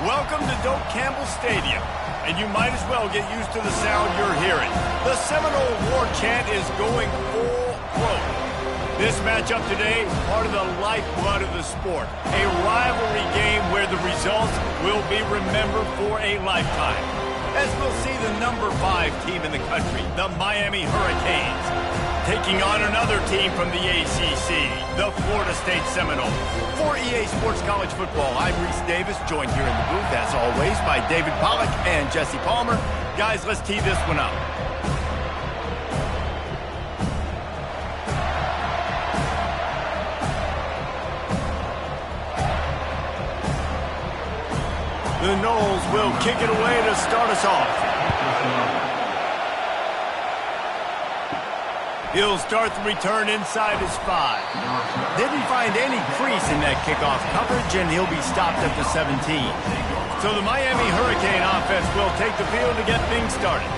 Welcome to Doak Campbell Stadium, and you might as well get used to the sound you're hearing. The Seminole War chant is going full throat. This matchup today, part of the lifeblood of the sport. A rivalry game where the results will be remembered for a lifetime. As we'll see the number 5 team in the country, the Miami Hurricanes, taking on another team from the ACC, the Florida State Seminoles. For EA Sports College Football, I'm Reese Davis, joined here in the booth, as always, by David Pollack and Jesse Palmer. Guys, let's tee this one up. The Noles will kick it away to start us off. He'll start the return inside his 5. Didn't find any crease in that kickoff coverage, and he'll be stopped at the 17. So the Miami Hurricane offense will take the field to get things started.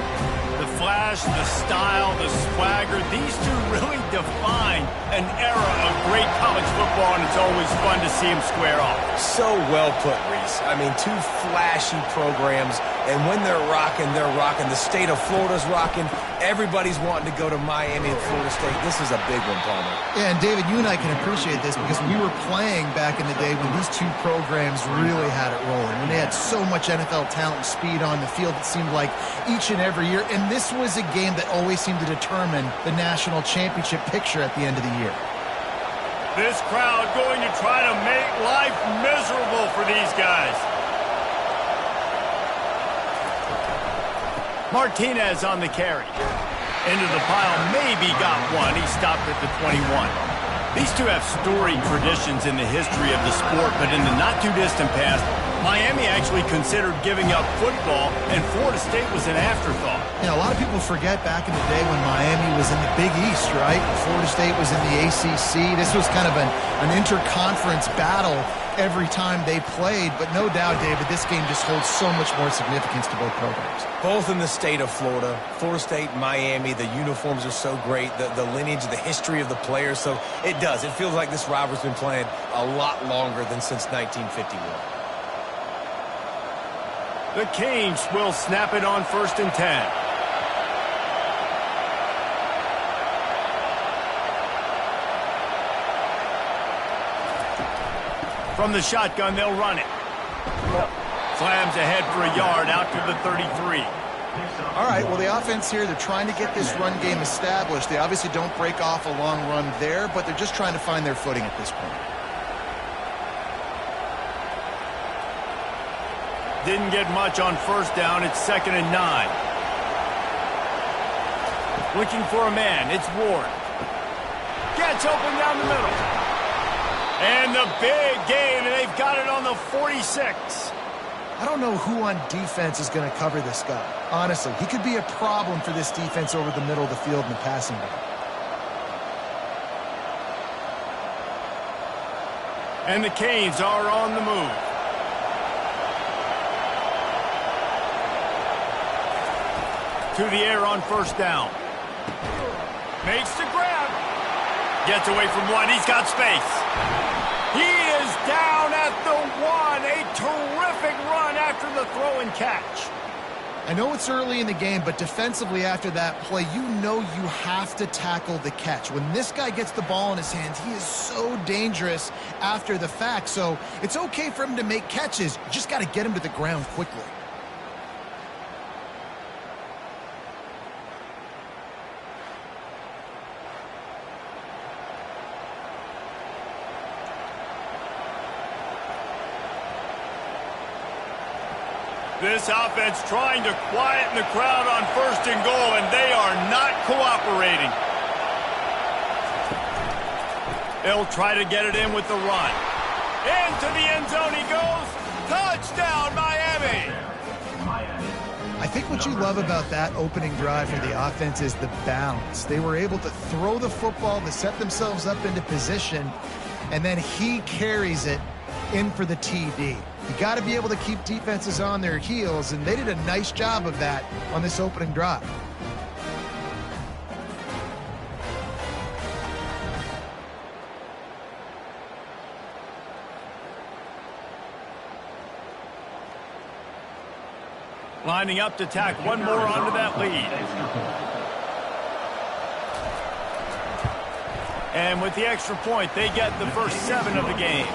The flash, the style, the swagger, these two really define an era of great college football, and it's always fun to see them square off. So well put, Reese. I mean, two flashy programs, and when they're rocking, they're rocking. The state of Florida's rocking. Everybody's wanting to go to Miami and Florida State. This is a big one, Palmer. Yeah, and David, you and I can appreciate this because we were playing back in the day when these two programs really had it rolling. When they had so much NFL talent and speed on the field, it seemed like each and every year. And this was a game that always seemed to determine the national championship picture at the end of the year. This crowd going to try to make life miserable for these guys. Martinez on the carry. Into the pile, maybe got one. He stopped at the 21. These two have storied traditions in the history of the sport, but in the not-too-distant past, Miami actually considered giving up football, and Florida State was an afterthought. You know, a lot of people forget back in the day when Miami was in the Big East, right? Florida State was in the ACC. This was kind of an interconference battle every time they played, but no doubt, David, this game just holds so much more significance to both programs. Both in the state of Florida. Florida State, Miami, the uniforms are so great, the lineage, the history of the players, so it does. It feels like this rivalry's been playing a lot longer than since 1951. The Canes will snap it on 1st and 10. From the shotgun, they'll run it. Slams ahead for a yard out to the 33. All right, well, the offense here, they're trying to get this run game established. They obviously don't break off a long run there, but they're just trying to find their footing at this point. Didn't get much on 1st down. It's 2nd and 9. Looking for a man. It's Ward. Gets open down the middle. And the big gain, and they've got it on the 46. I don't know who on defense is going to cover this guy. Honestly, he could be a problem for this defense over the middle of the field in the passing game. And the Canes are on the move. To the air on 1st down. Makes the grab. Gets away from one. He's got space. He is down at the 1. A terrific run after the throw and catch. I know it's early in the game, but defensively after that play, you know you have to tackle the catch. When this guy gets the ball in his hands, he is so dangerous after the fact. So it's okay for him to make catches. You just got to get him to the ground quickly. This offense trying to quieten the crowd on 1st and goal, and they are not cooperating. They'll try to get it in with the run. Into the end zone he goes. Touchdown, Miami! I think what you love about that opening drive for the offense is the balance. They were able to throw the football to set themselves up into position, and then he carries it in for the TD. You got to be able to keep defenses on their heels, and they did a nice job of that on this opening drive. Lining up to tack one more onto that lead. And with the extra point, they get the first 7 of the game.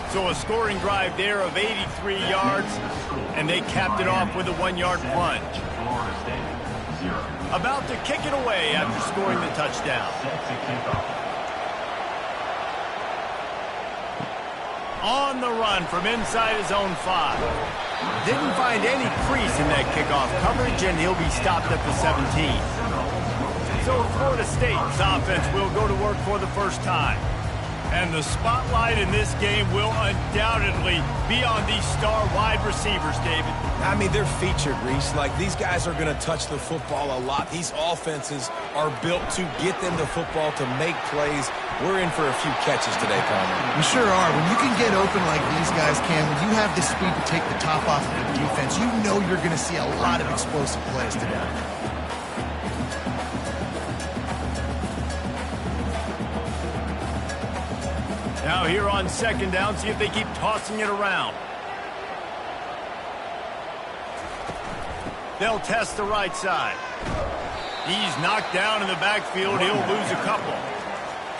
So a scoring drive there of 83 yards, and they capped it off with a 1-yard plunge. About to kick it away after scoring the touchdown. On the run from inside his own 5. Didn't find any crease in that kickoff coverage, and he'll be stopped at the 17. So Florida State's offense will go to work for the first time. And the spotlight in this game will undoubtedly be on these star wide receivers, David. I mean, they're featured, Reese. Like, these guys are going to touch the football a lot. These offenses are built to get them the football, to make plays. We're in for a few catches today, Palmer. We sure are. When you can get open like these guys can, when you have the speed to take the top off of the defense, you know you're going to see a lot of explosive plays today. Now here on second down, see if they keep tossing it around. They'll test the right side. He's knocked down in the backfield. He'll lose a couple.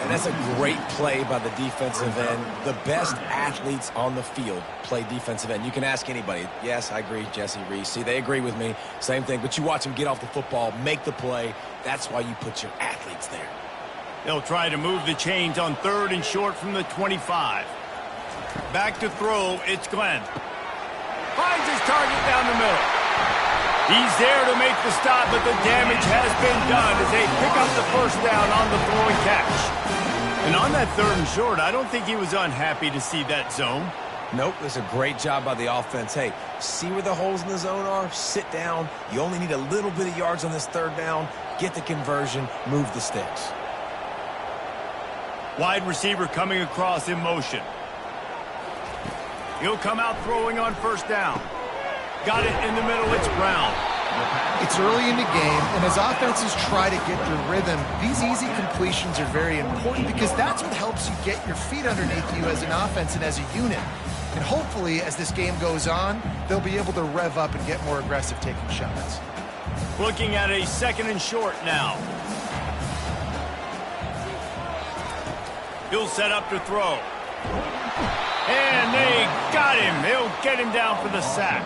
And that's a great play by the defensive end. The best athletes on the field play defensive end. You can ask anybody. Yes, I agree, Jesse, Reese. See, they agree with me. Same thing. But you watch them get off the football, make the play. That's why you put your athletes there. They'll try to move the chains on 3rd and short from the 25. Back to throw, it's Glenn. Finds his target down the middle. He's there to make the stop, but the damage has been done as they pick up the first down on the throw and catch. And on that 3rd and short, I don't think he was unhappy to see that zone. Nope, it was a great job by the offense. Hey, see where the holes in the zone are? Sit down. You only need a little bit of yards on this 3rd down. Get the conversion, move the sticks. Wide receiver coming across in motion. He'll come out throwing on first down. Got it in the middle, it's Brown. It's early in the game, and as offenses try to get their rhythm, these easy completions are very important because that's what helps you get your feet underneath you as an offense and as a unit. And hopefully, as this game goes on, they'll be able to rev up and get more aggressive taking shots. Looking at a 2nd and short now. He'll set up to throw. And they got him. He'll get him down for the sack.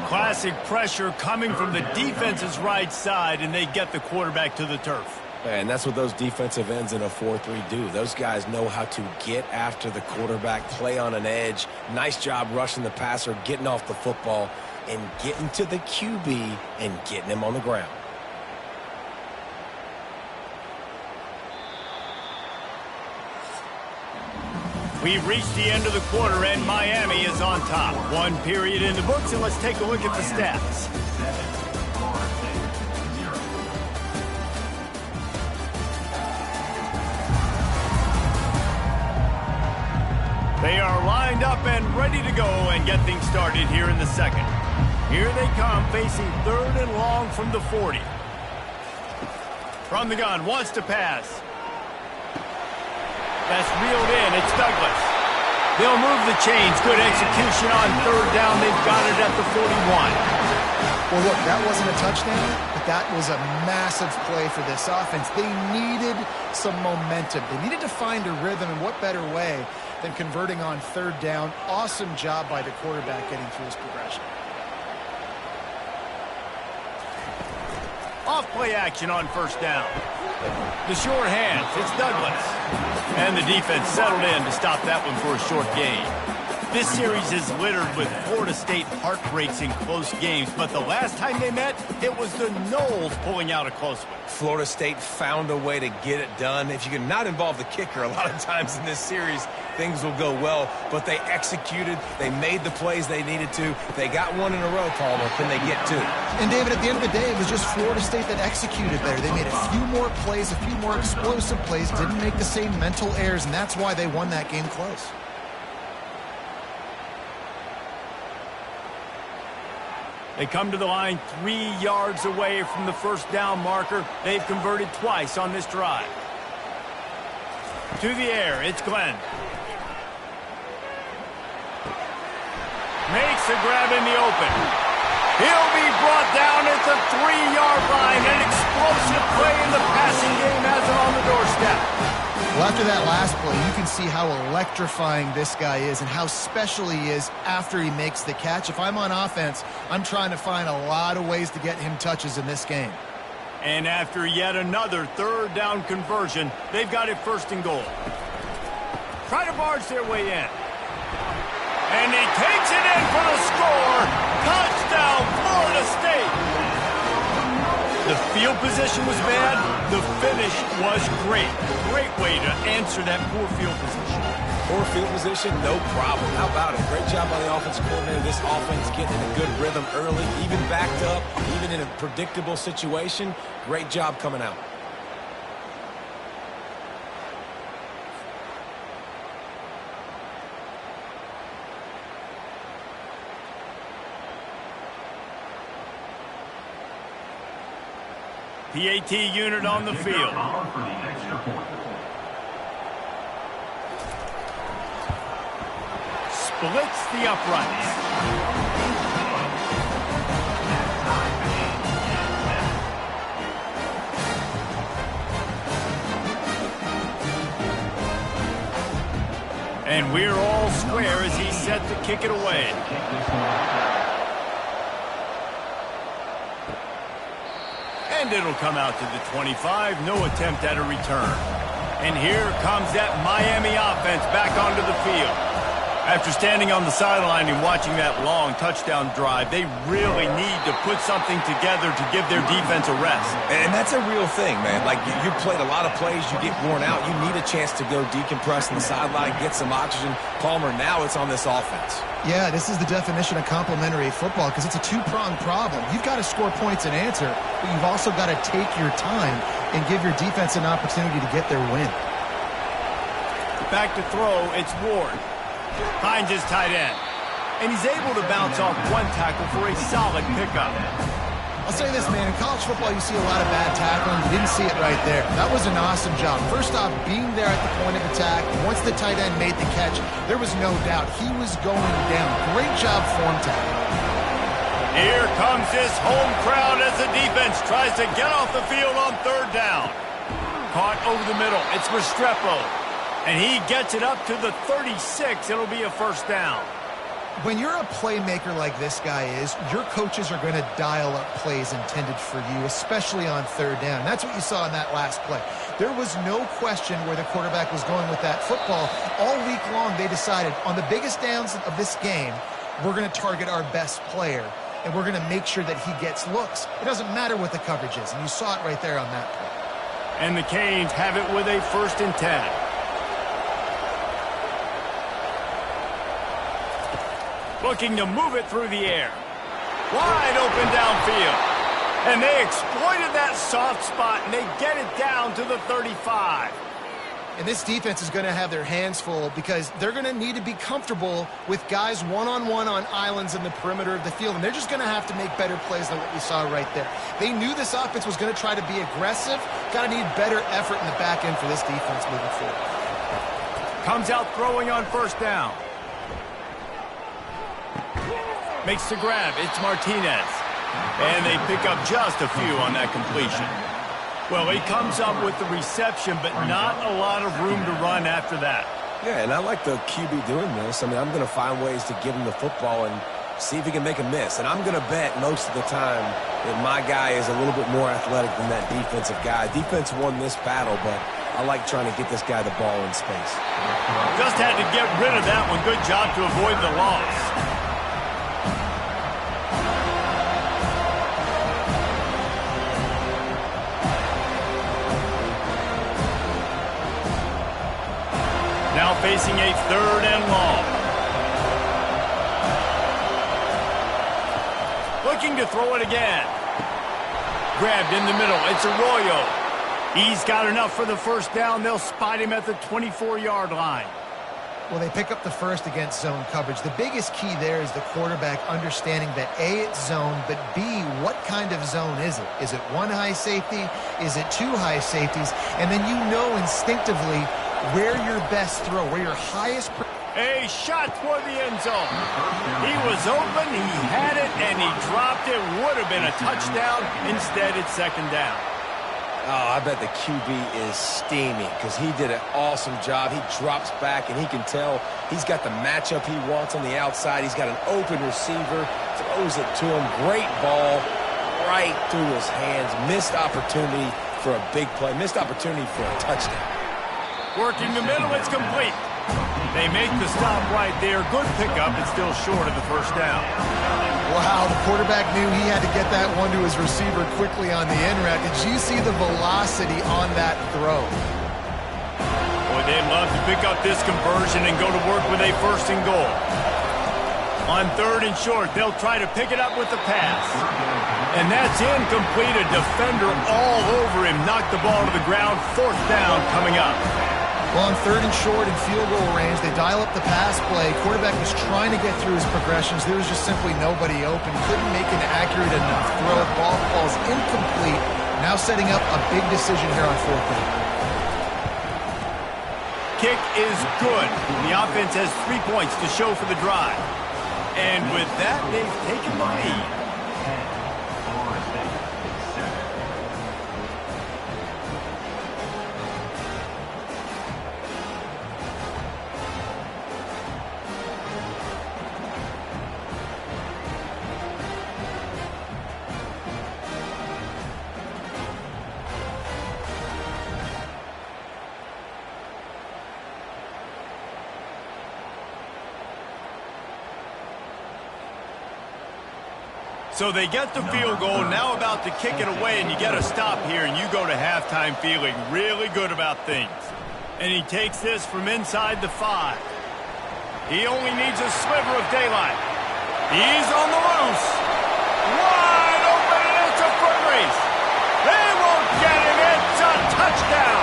Classic pressure coming from the defense's right side, and they get the quarterback to the turf. And that's what those defensive ends in a 4-3 do. Those guys know how to get after the quarterback, play on an edge. Nice job rushing the passer, getting off the football, and getting to the QB and getting him on the ground. We've reached the end of the quarter, and Miami is on top. 1 period in the books, and let's take a look at the stats. They are lined up and ready to go and get things started here in the 2nd. Here they come, facing 3rd and long from the 40. From the gun, wants to pass. That's reeled in. It's Douglas. They'll move the chains. Good execution on 3rd down. They've got it at the 41. Well, look, that wasn't a touchdown, but that was a massive play for this offense. They needed some momentum. They needed to find a rhythm, and what better way than converting on 3rd down. Awesome job by the quarterback getting through his progression. Off play action on 1st down. The short hands, it's Douglas. And the defense settled in to stop that one for a short gain. This series is littered with Florida State heartbreaks in close games, but the last time they met, it was the Noles pulling out a close one. Florida State found a way to get it done. If you can not involve the kicker a lot of times in this series, things will go well. But they executed. They made the plays they needed to. They got one in a row, Palmer. Can they get 2? And, David, at the end of the day, it was just Florida State that executed better. They made a few more plays, a few more explosive plays, didn't make the same mental errors, and that's why they won that game close. They come to the line 3 yards away from the 1st down marker. They've converted twice on this drive. To the air, it's Glenn. Makes a grab in the open. He'll be brought down at the 3-yard line. An explosive play in the passing game has it on the doorstep. Well, after that last play, you can see how electrifying this guy is and how special he is after he makes the catch. If I'm on offense, I'm trying to find a lot of ways to get him touches in this game. And after yet another third down conversion, they've got it first and goal. Try to barge their way in. And he takes it in for the score. Touchdown, Florida State. The field position was bad. The finish was great. Great way to answer that poor field position. Poor field position, no problem. How about it? Great job by the offensive coordinator. This offense getting in a good rhythm early, even backed up, even in a predictable situation. Great job coming out. PAT unit on the field. Splits the uprights. And we're all square as he's set to kick it away. And it'll come out to the 25. No attempt at a return. And here comes that Miami offense back onto the field. After standing on the sideline and watching that long touchdown drive, they really need to put something together to give their defense a rest. And that's a real thing, man. Like, you played a lot of plays, you get worn out. You need a chance to go decompress on the sideline, get some oxygen. Palmer, now it's on this offense. Yeah, this is the definition of complementary football because it's a two-pronged problem. You've got to score points and answer, but you've also got to take your time and give your defense an opportunity to get their win. Back to throw, it's Ward. Finds his tight end. And he's able to bounce off one tackle for a solid pickup. I'll say this, man. In college football, you see a lot of bad tackling. You didn't see it right there. That was an awesome job. First off, being there at the point of attack. Once the tight end made the catch, there was no doubt he was going down. Great job form tackle. Here comes this home crowd as the defense tries to get off the field on third down. Caught over the middle. It's Restrepo. And he gets it up to the 36. It'll be a first down. When you're a playmaker like this guy is, your coaches are going to dial up plays intended for you, especially on third down. That's what you saw in that last play. There was no question where the quarterback was going with that football. All week long, they decided on the biggest downs of this game, we're going to target our best player, and we're going to make sure that he gets looks. It doesn't matter what the coverage is, and you saw it right there on that play. And the Canes have it with a 1st and 10. Looking to move it through the air. Wide open downfield. And they exploited that soft spot, and they get it down to the 35. And this defense is going to have their hands full because they're going to need to be comfortable with guys one-on-one on islands in the perimeter of the field. And they're just going to have to make better plays than what we saw right there. They knew this offense was going to try to be aggressive. Got to need better effort in the back end for this defense moving forward. Comes out throwing on first down. Makes the grab. It's Martinez. And they pick up just a few on that completion. Well, he comes up with the reception, but not a lot of room to run after that. Yeah, and I like the QB doing this. I mean, I'm going to find ways to give him the football and see if he can make a miss. And I'm going to bet most of the time that my guy is a little bit more athletic than that defensive guy. Defense won this battle, but I like trying to get this guy the ball in space. Just had to get rid of that one. Good job to avoid the loss. Now facing a 3rd and long. Looking to throw it again. Grabbed in the middle. It's Arroyo. He's got enough for the first down. They'll spot him at the 24-yard line. Well, they pick up the first against zone coverage. The biggest key there is the quarterback understanding that A, it's zone, but B, what kind of zone is it? Is it one high safety? Is it two high safeties? And then you know instinctively where your best throw, where your highest... A shot toward the end zone. He was open, he had it, and he dropped it. Would have been a touchdown. Instead, it's second down. Oh, I bet the QB is steaming because he did an awesome job. He drops back, and he can tell he's got the matchup he wants on the outside. He's got an open receiver, throws it to him. Great ball right through his hands. Missed opportunity for a big play. Missed opportunity for a touchdown. Working the middle, it's complete. They make the stop right there. Good pickup. It's still short of the first down. Wow, the quarterback knew he had to get that one to his receiver quickly on the in route. Did you see the velocity on that throw? Boy, they'd love to pick up this conversion and go to work with a first and goal. On third and short, they'll try to pick it up with the pass. And that's incomplete. A defender all over him. Knocked the ball to the ground. Fourth down coming up. Well, on third and short and field goal range, they dial up the pass play. Quarterback was trying to get through his progressions. There was just simply nobody open. Couldn't make an accurate enough throw. Ball falls incomplete. Now setting up a big decision here on fourth down. Kick is good. The offense has 3 points to show for the drive. And with that, they've taken the lead. So they get the field goal, now about to kick it away, and you get a stop here, and you go to halftime feeling really good about things. And he takes this from inside the 5. He only needs a sliver of daylight. He's on the loose. Wide open, and it's a foot race. They won't get him. It's a touchdown.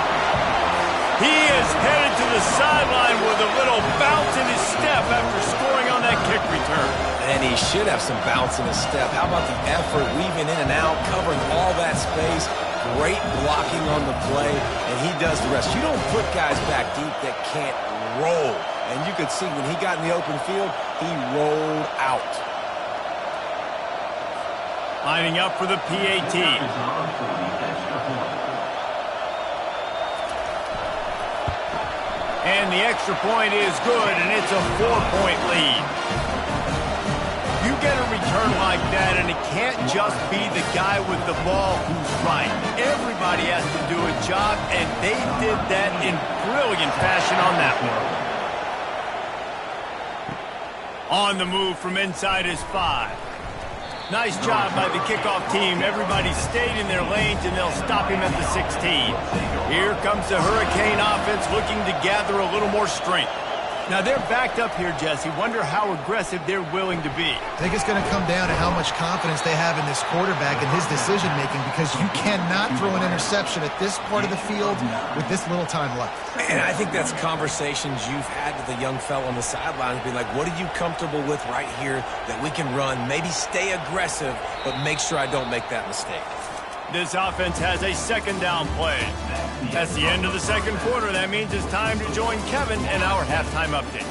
He is headed to the sideline with a little bounce in his step after scoring on that kick return. And he should have some bounce in his step. How about the effort, weaving in and out, covering all that space. Great blocking on the play, and he does the rest. You don't put guys back deep that can't roll. And you could see when he got in the open field, he rolled out. Lining up for the PAT. And the extra point is good, and it's a 4-point lead. You get a return like that, and it can't just be the guy with the ball who's right. Everybody has to do a job, and they did that in brilliant fashion on that one. On the move from inside his 5. Nice job by the kickoff team. Everybody stayed in their lanes, and they'll stop him at the 16. Here comes the Hurricane offense looking to gather a little more strength. Now, they're backed up here, Jesse. Wonder how aggressive they're willing to be. I think it's going to come down to how much confidence they have in this quarterback and his decision-making, because you cannot throw an interception at this part of the field with this little time left. And I think that's conversations you've had with a young fellow on the sidelines, be like, what are you comfortable with right here that we can run? Maybe stay aggressive, but make sure I don't make that mistake. This offense has a second down play. That's the end of the second quarter. That means it's time to join Kevin and our halftime update.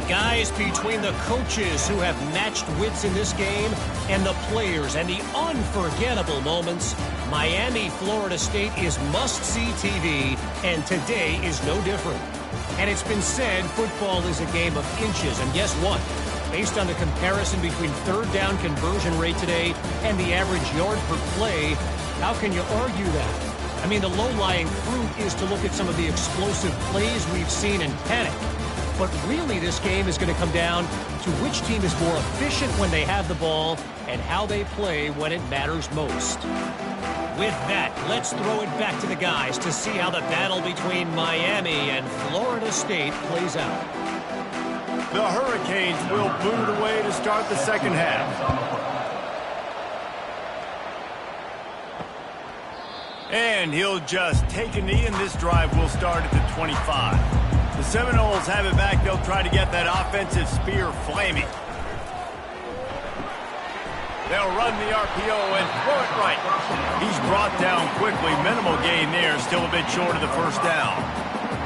Guys, between the coaches who have matched wits in this game and the players and the unforgettable moments, Miami, Florida State is must-see TV, and today is no different. And it's been said football is a game of inches, and guess what? Based on the comparison between third down conversion rate today and the average yard per play, how can you argue that? I mean, the low-lying fruit is to look at some of the explosive plays we've seen in panic. But really, this game is going to come down to which team is more efficient when they have the ball and how they play when it matters most. With that, let's throw it back to the guys to see how the battle between Miami and Florida State plays out. The Hurricanes will boot it away to start the second half. And he'll just take a knee, and this drive will start at the 25. The Seminoles have it back. They'll try to get that offensive spear flaming. They'll run the RPO and throw it right. He's brought down quickly. Minimal gain there. Still a bit short of the first down.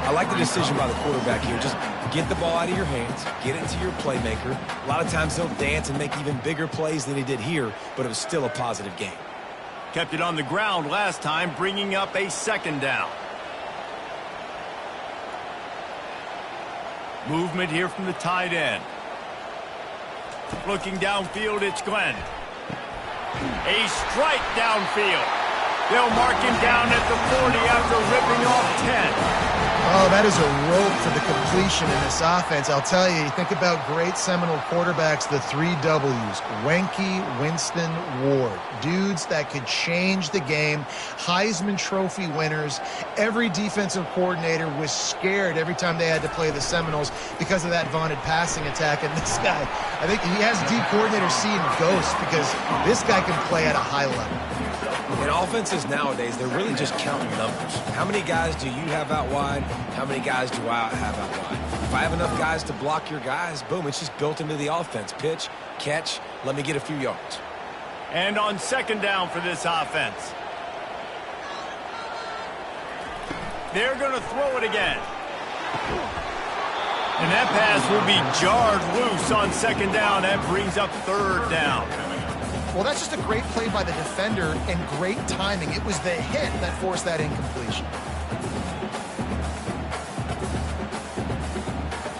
I like the decision by the quarterback here. Just Get the ball out of your hands. Get it to your playmaker. A lot of times he'll dance and make even bigger plays than he did here, but it was still a positive game. Kept it on the ground last time, bringing up a second down. Movement here from the tight end. Looking downfield, it's Glenn. A strike downfield. They'll mark him down at the 40 after ripping off 10. Oh, that is a rope for the completion in this offense. I'll tell you, think about great Seminole quarterbacks, the 3 W's. Wenke, Winston, Ward. Dudes that could change the game. Heisman Trophy winners. Every defensive coordinator was scared every time they had to play the Seminoles because of that vaunted passing attack. And this guy, I think he has D coordinator seeing ghosts because this guy can play at a high level. In offenses nowadays, they're really just counting numbers. How many guys do you have out wide? How many guys do I have out wide? If I have enough guys to block your guys, boom, it's just built into the offense. Pitch, catch, let me get a few yards. And on second down for this offense. They're going to throw it again. And that pass will be jarred loose on second down. That brings up third down. Well, that's just a great play by the defender and great timing. It was the hit that forced that incompletion.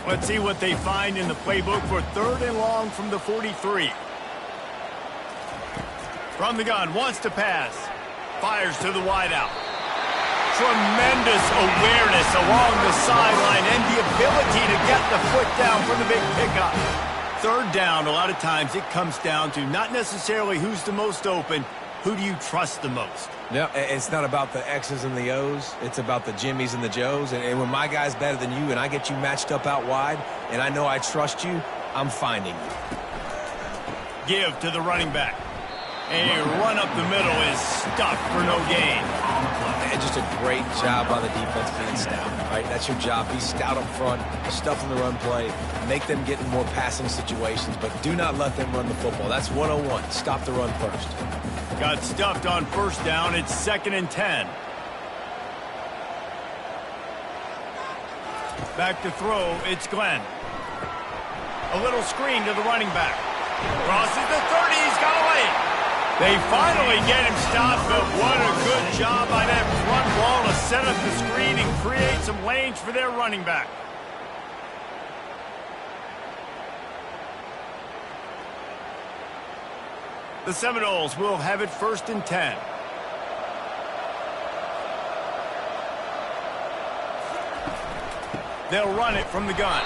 Let's see what they find in the playbook for third and long from the 43. From the gun, wants to pass. Fires to the wideout. Tremendous awareness along the sideline and the ability to get the foot down for the big pickup. Third down, a lot of times it comes down to not necessarily who's the most open, who do you trust the most? No, it's not about the X's and the O's. It's about the Jimmys and the Joes. And when my guy's better than you and I get you matched up out wide and I know I trust you, I'm finding you. Give to the running back. A run up the middle is stuffed for no gain. And just a great job by the defense being stout, right? That's your job. Be stout up front, stuff in the run play, make them get in more passing situations, but do not let them run the football. That's 101. Stop the run first. Got stuffed on first down. It's 2nd and 10. Back to throw. It's Glenn. A little screen to the running back. Crosses the 30. He's got away. They finally get him stopped, but what a good job by that front wall to set up the screen and create some lanes for their running back. The Seminoles will have it 1st and 10. They'll run it from the gun.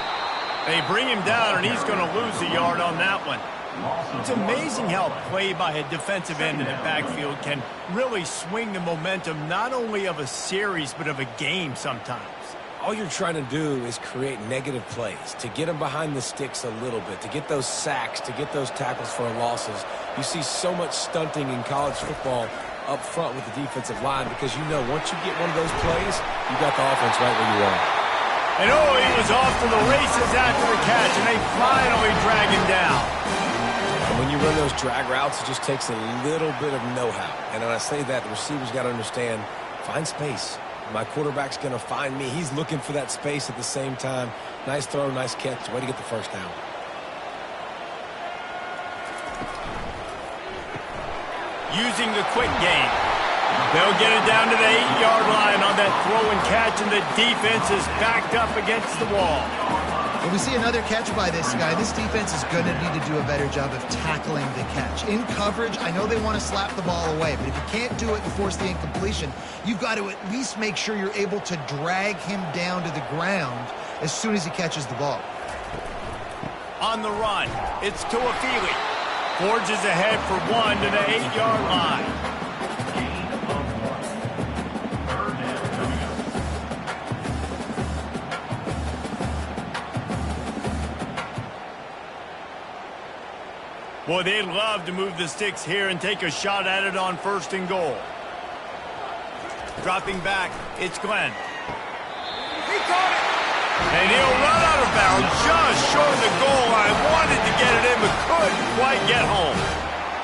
They bring him down, and he's going to lose a yard on that one. It's amazing how play by a defensive end in the backfield can really swing the momentum not only of a series but of a game sometimes. All you're trying to do is create negative plays, to get them behind the sticks a little bit, to get those sacks, to get those tackles for losses. You see so much stunting in college football up front with the defensive line because you know once you get one of those plays, you got the offense right where you are. And oh, he was off to the races after the catch, and they finally drag him down. And when you run those drag routes, it just takes a little bit of know-how. And when I say that, the receiver's got to understand, find space. My quarterback's going to find me. He's looking for that space at the same time. Nice throw, nice catch. Way to get the first down. Using the quick game. They'll get it down to the 8-yard line on that throw and catch, and the defense is backed up against the wall. When we see another catch by this guy, this defense is going to need to do a better job of tackling the catch. In coverage, I know they want to slap the ball away, but if you can't do it and force the incompletion, you've got to at least make sure you're able to drag him down to the ground as soon as he catches the ball. On the run, it's Tuafili. Forges ahead for one to the 8-yard line. Boy, they'd love to move the sticks here and take a shot at it on 1st and goal. Dropping back, it's Glenn. He caught it! And he'll run out of bounds just short of the goal line. Wanted to get it in, but couldn't quite get home.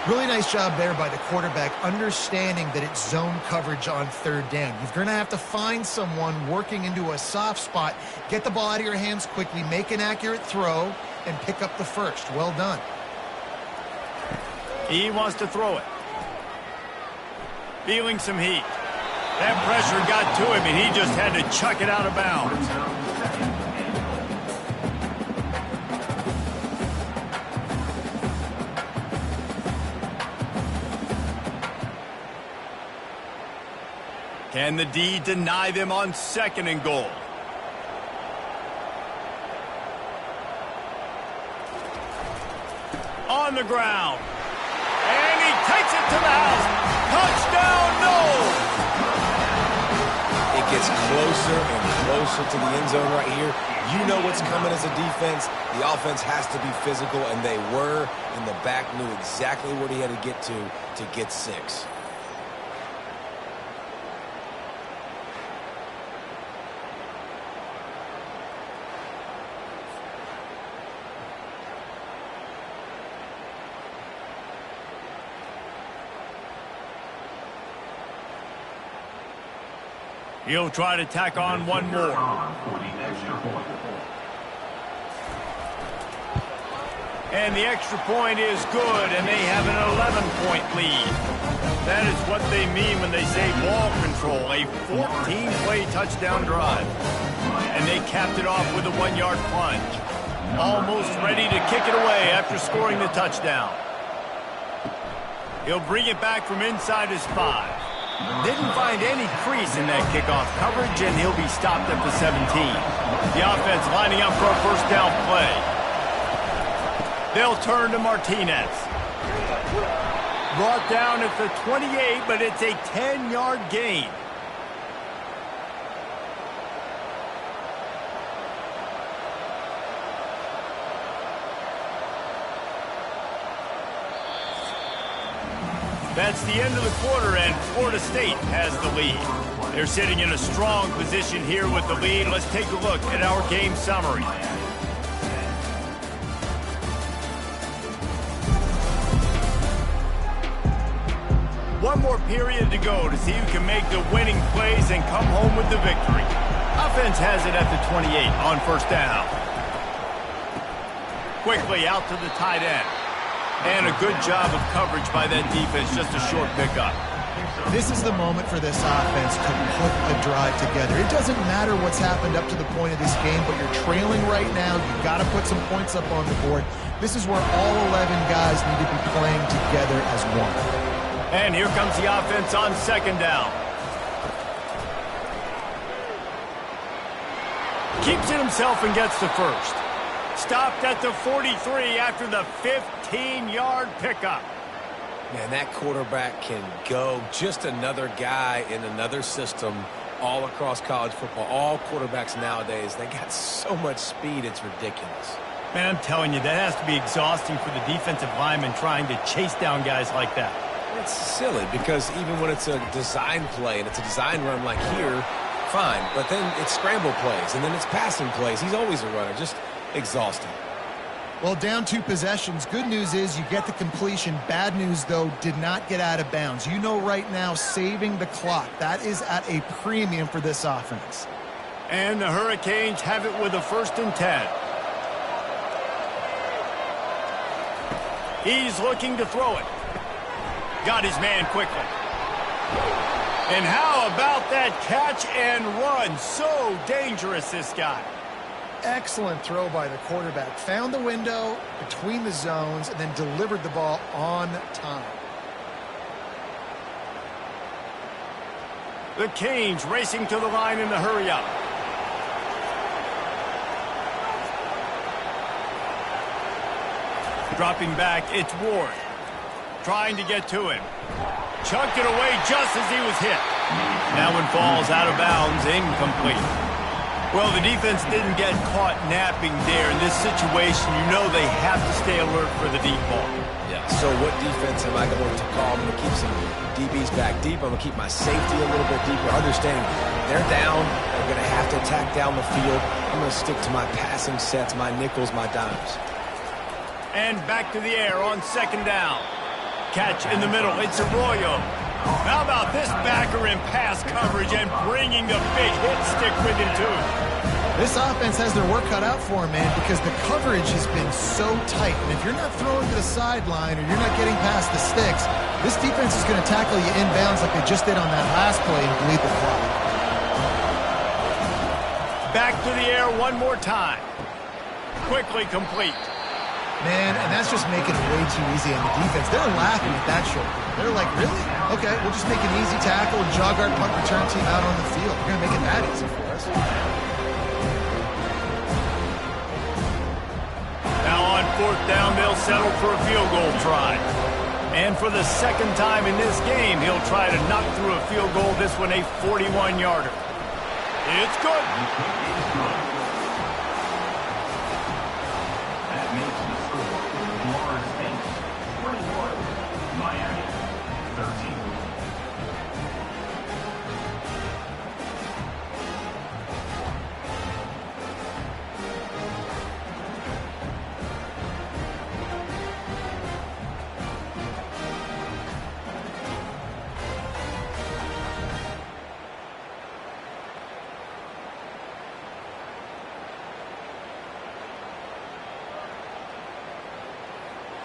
Really nice job there by the quarterback, understanding that it's zone coverage on third down. You're going to have to find someone working into a soft spot, get the ball out of your hands quickly, make an accurate throw, and pick up the first. Well done. He wants to throw it. Feeling some heat. That pressure got to him, and he just had to chuck it out of bounds. Can the D deny them on 2nd and goal? On the ground. And he takes it to the house. Touchdown, no! It gets closer and closer to the end zone right here. You know what's coming as a defense. The offense has to be physical, and they were. And the back knew exactly what he had to get 6. He'll try to tack on one more. And the extra point is good, and they have an 11-point lead. That is what they mean when they say ball control, a 14-play touchdown drive. And they capped it off with a 1-yard plunge. Almost ready to kick it away after scoring the touchdown. He'll bring it back from inside his 5. Didn't find any crease in that kickoff coverage, and he'll be stopped at the 17. The offense lining up for a first down play. They'll turn to Martinez. Brought down at the 28, but it's a 10-yard gain. That's the end of the quarter, and Florida State has the lead. They're sitting in a strong position here with the lead. Let's take a look at our game summary. One more period to go to see who can make the winning plays and come home with the victory. Offense has it at the 28 on first down. Quickly out to the tight end. And a good job of coverage by that defense, just a short pickup. This is the moment for this offense to put a drive together. It doesn't matter what's happened up to the point of this game, but you're trailing right now. You've got to put some points up on the board. This is where all 11 guys need to be playing together as one. And here comes the offense on 2nd down. Keeps it himself and gets the first. Stopped at the 43 after the 15-yard pickup. Man, that quarterback can go. Just another guy in another system all across college football. All quarterbacks nowadays, they got so much speed, it's ridiculous. Man, I'm telling you, that has to be exhausting for the defensive lineman trying to chase down guys like that. It's silly because even when it's a design play and it's a design run like here, fine. But then it's scramble plays and then it's passing plays. He's always a runner. Just exhausting. Well, down 2 possessions. Good news is you get the completion. Bad news, though, did not get out of bounds. You know right now, saving the clock. That is at a premium for this offense. And the Hurricanes have it with a 1st and 10. He's looking to throw it. Got his man quickly. And how about that catch and run? So dangerous, this guy. Excellent throw by the quarterback. Found the window between the zones and then delivered the ball on time. The Canes racing to the line in the hurry-up. Dropping back, it's Ward. Trying to get to him. Chucked it away just as he was hit. That one falls out of bounds, incomplete. Well, the defense didn't get caught napping there. In this situation, you know they have to stay alert for the deep ball. Yeah, so what defense am I going to call? I'm going to keep some DBs back deep. I'm going to keep my safety a little bit deeper, understanding they're down. They're going to have to attack down the field. I'm going to stick to my passing sets, my nickels, my dimes. And back to the air on 2nd down. Catch in the middle. It's Arroyo. How about this backer in pass coverage and bringing the big hit stick with him, too? This offense has their work cut out for them, man, because the coverage has been so tight. And if you're not throwing to the sideline or you're not getting past the sticks, this defense is going to tackle you inbounds like they just did on that last play and bleed the clock. Back to the air one more time. Quickly complete. Man, and that's just making it way too easy on the defense. They're laughing at that shoulder. They're like, really? Okay, we'll just make an easy tackle and jog our punt return team out on the field. We're going to make it that easy for us. Now on 4th down, they'll settle for a field goal try. And for the second time in this game, he'll try to knock through a field goal, this one a 41-yarder. It's good.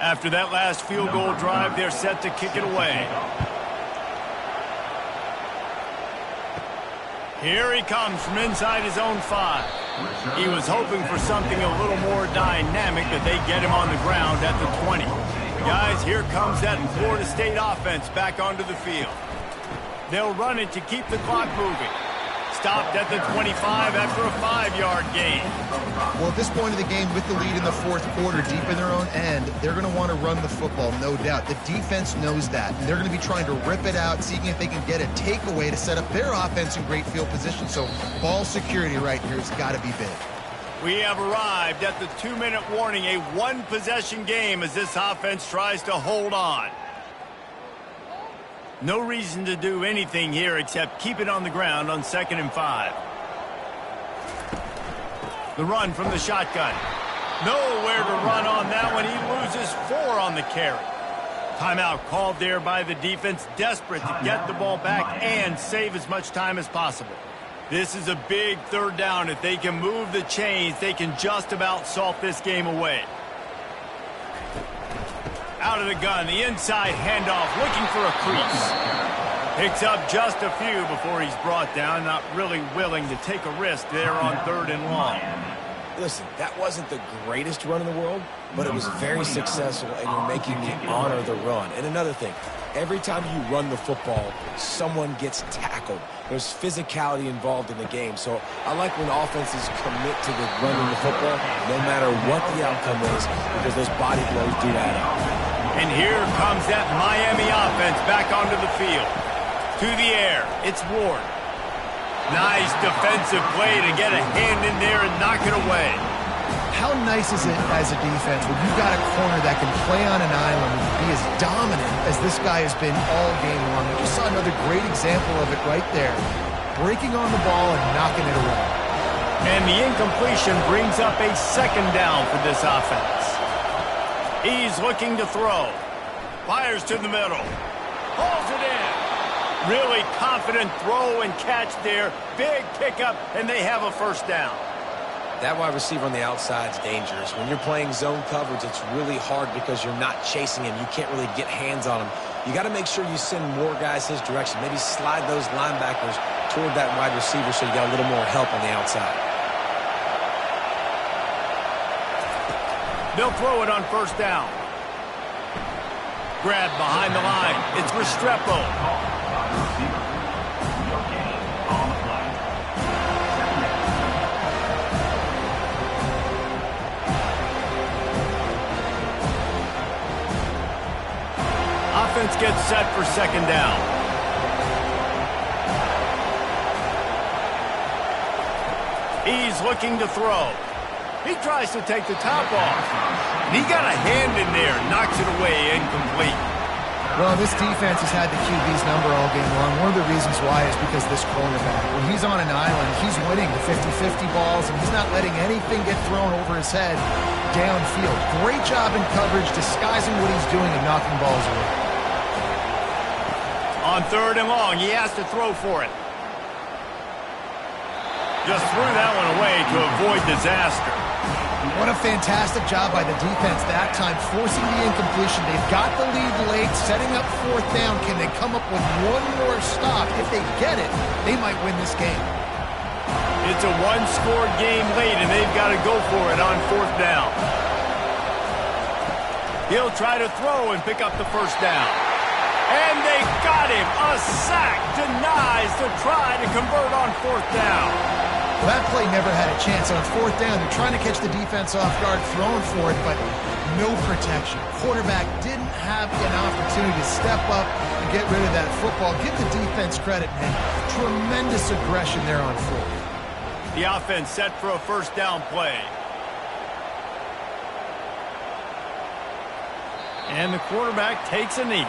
After that last field goal drive, they're set to kick it away. Here he comes from inside his own 5. He was hoping for something a little more dynamic, but they get him on the ground at the 20. Guys, here comes that Florida State offense back onto the field. They'll run it to keep the clock moving. Stopped at the 25 after a 5-yard gain. Well, at this point of the game, with the lead in the 4th quarter, deep in their own end, they're going to want to run the football, no doubt. The defense knows that, and they're going to be trying to rip it out, seeing if they can get a takeaway to set up their offense in great field position. So ball security right here has got to be big. We have arrived at the 2-minute warning, a one-possession game as this offense tries to hold on. No reason to do anything here except keep it on the ground on 2nd and 5. The run from the shotgun. Nowhere to run on that one. He loses 4 on the carry. Timeout called there by the defense, desperate to get the ball back and save as much time as possible. This is a big 3rd down. If they can move the chains, they can just about salt this game away. Out of the gun, the inside handoff, looking for a crease. Picks up just a few before he's brought down, not really willing to take a risk there on 3rd and long. Listen, that wasn't the greatest run in the world, but it was very successful, and you're making me honor the run. And another thing, every time you run the football, someone gets tackled. There's physicality involved in the game. So I like when offenses commit to the running the football, no matter what the outcome is, because those body blows do add up. And here comes that Miami offense back onto the field. To the air, it's Ward. Nice defensive play to get a hand in there and knock it away. How nice is it as a defense when you've got a corner that can play on an island and be as dominant as this guy has been all game long? We just saw another great example of it right there. Breaking on the ball and knocking it away. And the incompletion brings up a 2nd down for this offense. He's looking to throw. Fires to the middle. Hauls it in. Really confident throw and catch there. Big pickup, and they have a 1st down. That wide receiver on the outside is dangerous. When you're playing zone coverage, it's really hard because you're not chasing him. You can't really get hands on him. You got to make sure you send more guys his direction. Maybe slide those linebackers toward that wide receiver so you got a little more help on the outside. They'll throw it on 1st down. Grab behind the line. It's Restrepo. Offense gets set for 2nd down. He's looking to throw. He tries to take the top off. He got a hand in there, knocks it away, incomplete. Well, this defense has had the QB's number all game long. One of the reasons why is because this cornerback, when he's on an island, he's winning the 50-50 balls, and he's not letting anything get thrown over his head downfield. Great job in coverage, disguising what he's doing and knocking balls away. On 3rd and long, he has to throw for it. Just threw that one away to avoid disaster. What a fantastic job by the defense that time, forcing the incompletion. They've got the lead late, setting up 4th down. Can they come up with one more stop? If they get it, they might win this game. It's a one-score game late, and they've got to go for it on 4th down. He'll try to throw and pick up the 1st down. And they got him. A sack denies the try to convert on 4th down. Well, that play never had a chance. On 4th down, they're trying to catch the defense off guard, throwing for it, but no protection. Quarterback didn't have an opportunity to step up and get rid of that football. Give the defense credit, man. Tremendous aggression there on 4th. The offense set for a 1st down play. And the quarterback takes a knee.